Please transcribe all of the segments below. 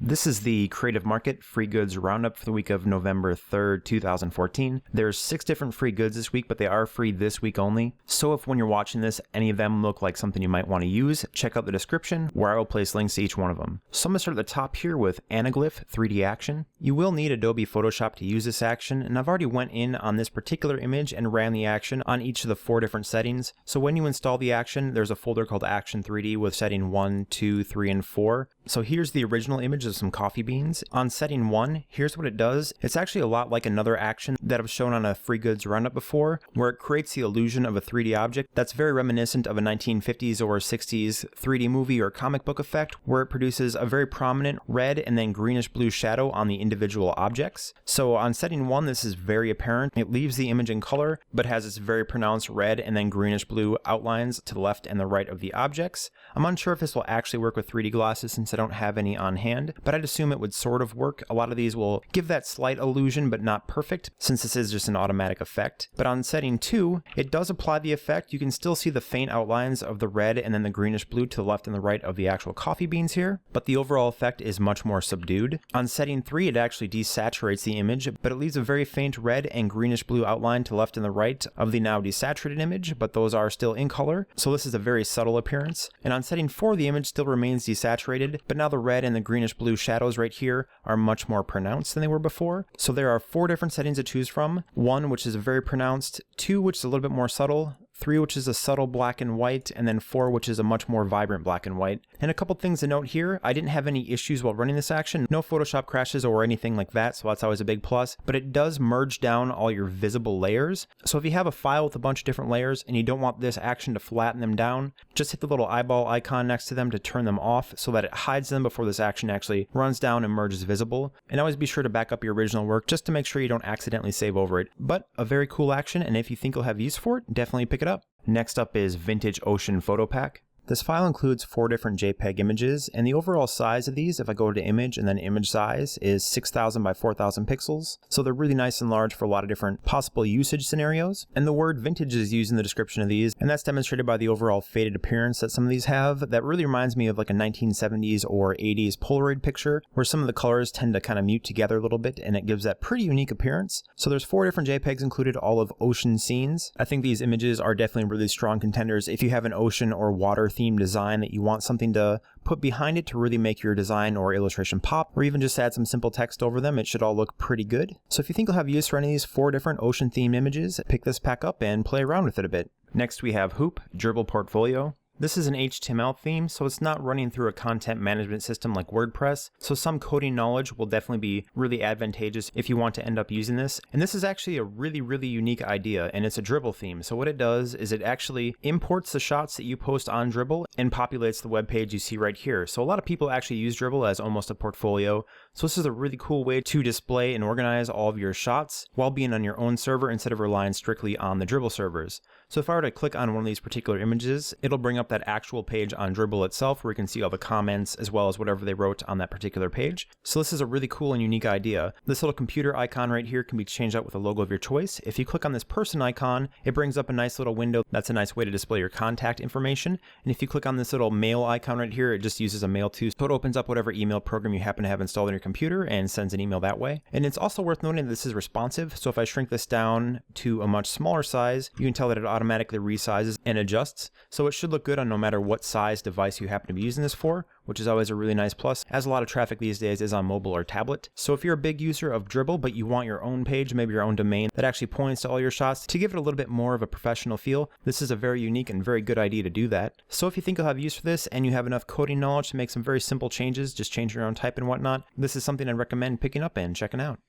This is the Creative Market Free Goods Roundup for the week of November 3rd, 2014. There's 6 different free goods this week, but they are free this week only. So if when you're watching this, any of them look like something you might want to use, check out the description where I will place links to each one of them. So I'm going to start at the top here with Anaglyph 3D Action. You will need Adobe Photoshop to use this action, and I've already went in on this particular image and ran the action on each of the 4 different settings. So when you install the action, there's a folder called Action 3D with setting 1, 2, 3, and 4. So here's the original image of some coffee beans. On setting 1, here's what it does. It's actually a lot like another action that I've shown on a Free Goods Roundup before, where it creates the illusion of a 3D object that's very reminiscent of a 1950s or 60s 3D movie or comic book effect, where it produces a very prominent red and then greenish blue shadow on the individual objects. So on setting 1, this is very apparent. It leaves the image in color, but has this very pronounced red and then greenish blue outlines to the left and the right of the objects. I'm unsure if this will actually work with 3D glasses since I don't have any on hand, but I'd assume it would sort of work. A lot of these will give that slight illusion, but not perfect, since this is just an automatic effect. But on setting 2, it does apply the effect. You can still see the faint outlines of the red and then the greenish blue to the left and the right of the actual coffee beans here, but the overall effect is much more subdued. On setting 3, it actually desaturates the image, but it leaves a very faint red and greenish blue outline to the left and the right of the now desaturated image, but those are still in color, so this is a very subtle appearance. And on setting 4, the image still remains desaturated, but now the red and the greenish blue shadows right here are much more pronounced than they were before. So there are 4 different settings to choose from. 1, which is very pronounced, 2, which is a little bit more subtle, 3, which is a subtle black and white, and then 4, which is a much more vibrant black and white. And a couple things to note here, I didn't have any issues while running this action, no Photoshop crashes or anything like that, so that's always a big plus, but it does merge down all your visible layers. So if you have a file with a bunch of different layers and you don't want this action to flatten them down, just hit the little eyeball icon next to them to turn them off so that it hides them before this action actually runs down and merges visible. And always be sure to back up your original work just to make sure you don't accidentally save over it. But a very cool action, and if you think you'll have use for it, definitely pick it up. Next up is Vintage Ocean Photo Pack. This file includes 4 different JPEG images, and the overall size of these, if I go to image and then image size, is 6,000 by 4,000 pixels. So they're really nice and large for a lot of different possible usage scenarios. And the word vintage is used in the description of these, and that's demonstrated by the overall faded appearance that some of these have. That really reminds me of like a 1970s or 80s Polaroid picture, where some of the colors tend to kind of mute together a little bit, and it gives that pretty unique appearance. So there's 4 different JPEGs included, all of ocean scenes. I think these images are definitely really strong contenders if you have an ocean or water theme design that you want something to put behind it to really make your design or illustration pop, or even just add some simple text over them. It should all look pretty good. So if you think you'll have use for any of these 4 different ocean themed images, pick this pack up and play around with it a bit. Next we have HoopGerbil Portfolio. This is an HTML theme, so it's not running through a content management system like WordPress, so some coding knowledge will definitely be really advantageous if you want to end up using this. And this is actually a really unique idea, and it's a Dribbble theme. So what it does is it actually imports the shots that you post on Dribbble and populates the web page you see right here. So a lot of people actually use Dribbble as almost a portfolio, so this is a really cool way to display and organize all of your shots while being on your own server instead of relying strictly on the Dribbble servers. So if I were to click on one of these particular images, it'll bring up that actual page on Dribbble itself where you can see all the comments as well as whatever they wrote on that particular page. So this is a really cool and unique idea. This little computer icon right here can be changed out with a logo of your choice. If you click on this person icon, it brings up a nice little window. That's a nice way to display your contact information. And if you click on this little mail icon right here, it just uses a mail to, so it opens up whatever email program you happen to have installed on your computer and sends an email that way. And it's also worth noting that this is responsive. So if I shrink this down to a much smaller size, you can tell that it automatically resizes and adjusts. So it should look good on no matter what size device you happen to be using this for, which is always a really nice plus, as a lot of traffic these days is on mobile or tablet. So if you're a big user of Dribbble, but you want your own page, maybe your own domain that actually points to all your shots to give it a little bit more of a professional feel, this is a very unique and very good idea to do that. So if you think you'll have use for this and you have enough coding knowledge to make some very simple changes, just change your own type and whatnot, this is something I'd recommend picking up and checking out.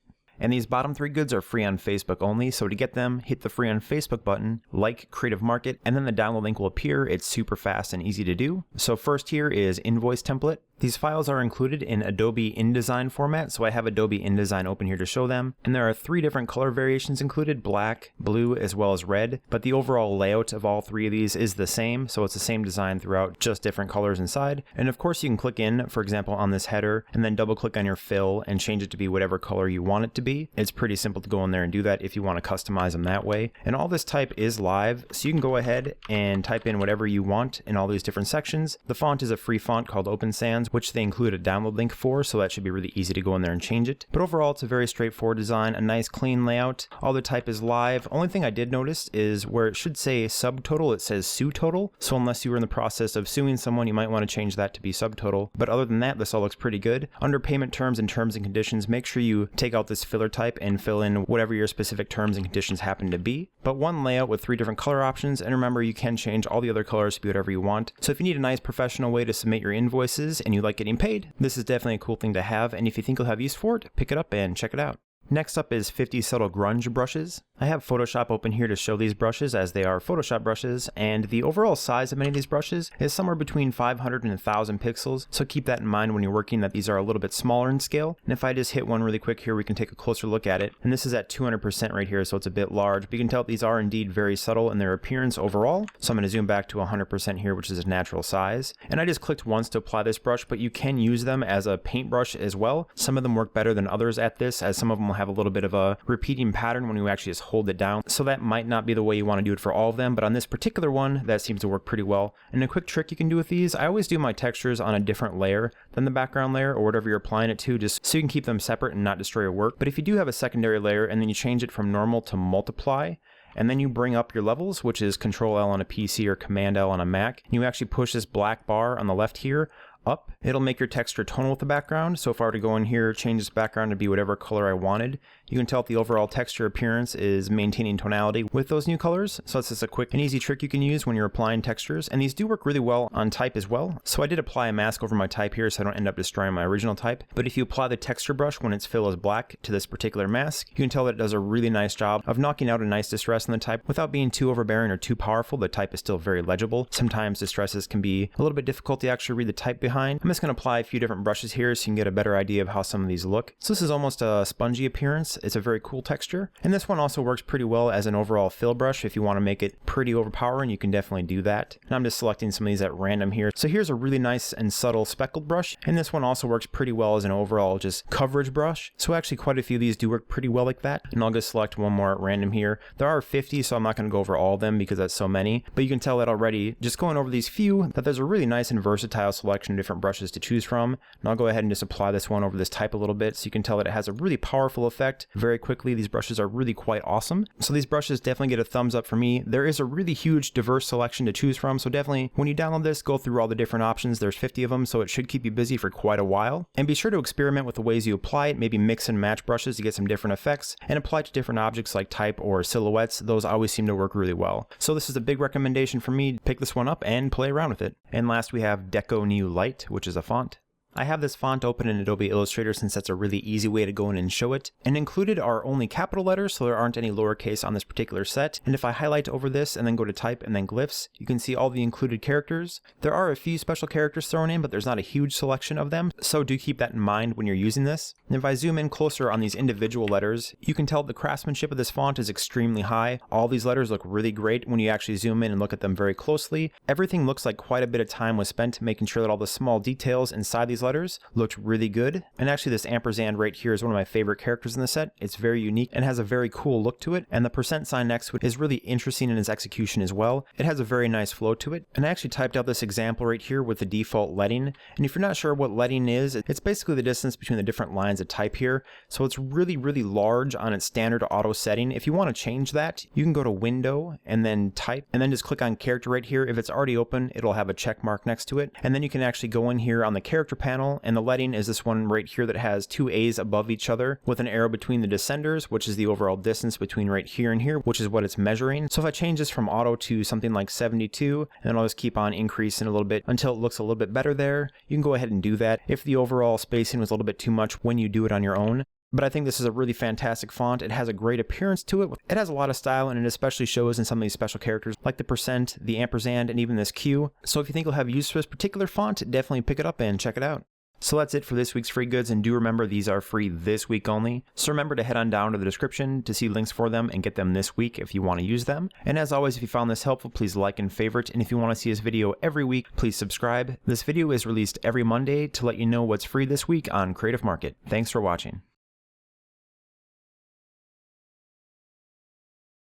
And these bottom 3 goods are free on Facebook only, so to get them, hit the free on Facebook button, like Creative Market, and then the download link will appear. It's super fast and easy to do. So first here is Invoice Template. These files are included in Adobe InDesign format, so I have Adobe InDesign open here to show them. And there are 3 different color variations included, black, blue, as well as red. But the overall layout of all 3 of these is the same, so it's the same design throughout, just different colors inside. And of course you can click in, for example, on this header, and then double click on your fill and change it to be whatever color you want it to be. It's pretty simple to go in there and do that if you want to customize them that way. And all this type is live, so you can go ahead and type in whatever you want in all these different sections. The font is a free font called Open Sans, which they include a download link for, so that should be really easy to go in there and change it. But overall, it's a very straightforward design, a nice clean layout. All the type is live. Only thing I did notice is where it should say subtotal, it says sue total. So unless you were in the process of suing someone, you might want to change that to be subtotal. But other than that, this all looks pretty good. Under payment terms and conditions, make sure you take out this filler type and fill in whatever your specific terms and conditions happen to be. But one layout with 3 different color options, and remember, you can change all the other colors to be whatever you want. So if you need a nice professional way to submit your invoices and you like getting paid, this is definitely a cool thing to have, and if you think you'll have use for it, pick it up and check it out. Next up is 50 subtle grunge brushes. I have Photoshop open here to show these brushes as they are Photoshop brushes, and the overall size of many of these brushes is somewhere between 500 and 1000 pixels, so keep that in mind when you're working, that these are a little bit smaller in scale. And if I just hit one really quick here, we can take a closer look at it, and this is at 200% right here, so it's a bit large, but you can tell these are indeed very subtle in their appearance overall. So I'm going to zoom back to 100% here, which is a natural size, and I just clicked once to apply this brush, but you can use them as a paintbrush as well. Some of them work better than others at this, as some of them will have a little bit of a repeating pattern when you actually just hold it down, so that might not be the way you want to do it for all of them, but on this particular one, that seems to work pretty well. And a quick trick you can do with these, I always do my textures on a different layer than the background layer or whatever you're applying it to, just so you can keep them separate and not destroy your work. But if you do have a secondary layer and then you change it from normal to multiply, and then you bring up your levels, which is Control L on a PC or Command L on a Mac, and you actually push this black bar on the left here up, it'll make your texture tonal with the background. So if I were to go in here, change this background to be whatever color I wanted, you can tell that the overall texture appearance is maintaining tonality with those new colors. So that's just a quick and easy trick you can use when you're applying textures, and these do work really well on type as well. So I did apply a mask over my type here so I don't end up destroying my original type, but if you apply the texture brush when its fill is black to this particular mask, you can tell that it does a really nice job of knocking out a nice distress in the type without being too overbearing or too powerful. The type is still very legible. Sometimes distresses can be a little bit difficult to actually read the type behind. I'm just going to apply a few different brushes here so you can get a better idea of how some of these look. So this is almost a spongy appearance. It's a very cool texture. And this one also works pretty well as an overall fill brush. If you want to make it pretty overpowering, you can definitely do that. And I'm just selecting some of these at random here. So here's a really nice and subtle speckled brush. And this one also works pretty well as an overall just coverage brush. So actually quite a few of these do work pretty well like that. And I'll just select one more at random here. There are 50, so I'm not going to go over all of them because that's so many. But you can tell that already, just going over these few, that there's a really nice and versatile selection of different brushes to choose from. And I'll go ahead and just apply this one over this type a little bit so you can tell that it has a really powerful effect very quickly. These brushes are really quite awesome. So these brushes definitely get a thumbs up for me. There is a really huge diverse selection to choose from, so definitely when you download this, go through all the different options. There's 50 of them, so it should keep you busy for quite a while. And be sure to experiment with the ways you apply it, maybe mix and match brushes to get some different effects, and apply it to different objects like type or silhouettes. Those always seem to work really well. So this is a big recommendation for me. Pick this one up and play around with it. And last we have Deco New Light, which is a font. I have this font open in Adobe Illustrator since that's a really easy way to go in and show it. And included are only capital letters, so there aren't any lowercase on this particular set. And if I highlight over this and then go to type and then glyphs, you can see all the included characters. There are a few special characters thrown in, but there's not a huge selection of them, so do keep that in mind when you're using this. And if I zoom in closer on these individual letters, you can tell the craftsmanship of this font is extremely high. All these letters look really great when you actually zoom in and look at them very closely. Everything looks like quite a bit of time was spent making sure that all the small details inside these letters looked really good. And actually this ampersand right here is one of my favorite characters in the set. It's very unique and has a very cool look to it, and the percent sign next to it is really interesting in its execution as well. It has a very nice flow to it. And I actually typed out this example right here with the default leading, and if you're not sure what leading is, it's basically the distance between the different lines of type here. So it's really large on its standard auto setting. If you want to change that, you can go to Window and then Type, and then just click on Character right here. If it's already open, it'll have a check mark next to it, and then you can actually go in here on the character panel, and the leading is this one right here that has two A's above each other with an arrow between the descenders, which is the overall distance between right here and here, which is what it's measuring. So if I change this from auto to something like 72, and then I'll just keep on increasing a little bit until it looks a little bit better there, you can go ahead and do that if the overall spacing was a little bit too much when you do it on your own. But I think this is a really fantastic font. It has a great appearance to it. It has a lot of style, and it especially shows in some of these special characters like the percent, the ampersand, and even this Q. So if you think you'll have use for this particular font, definitely pick it up and check it out. So that's it for this week's free goods, and do remember these are free this week only. So remember to head on down to the description to see links for them and get them this week if you want to use them. And as always, if you found this helpful, please like and favorite. And if you want to see this video every week, please subscribe. This video is released every Monday to let you know what's free this week on Creative Market. Thanks for watching.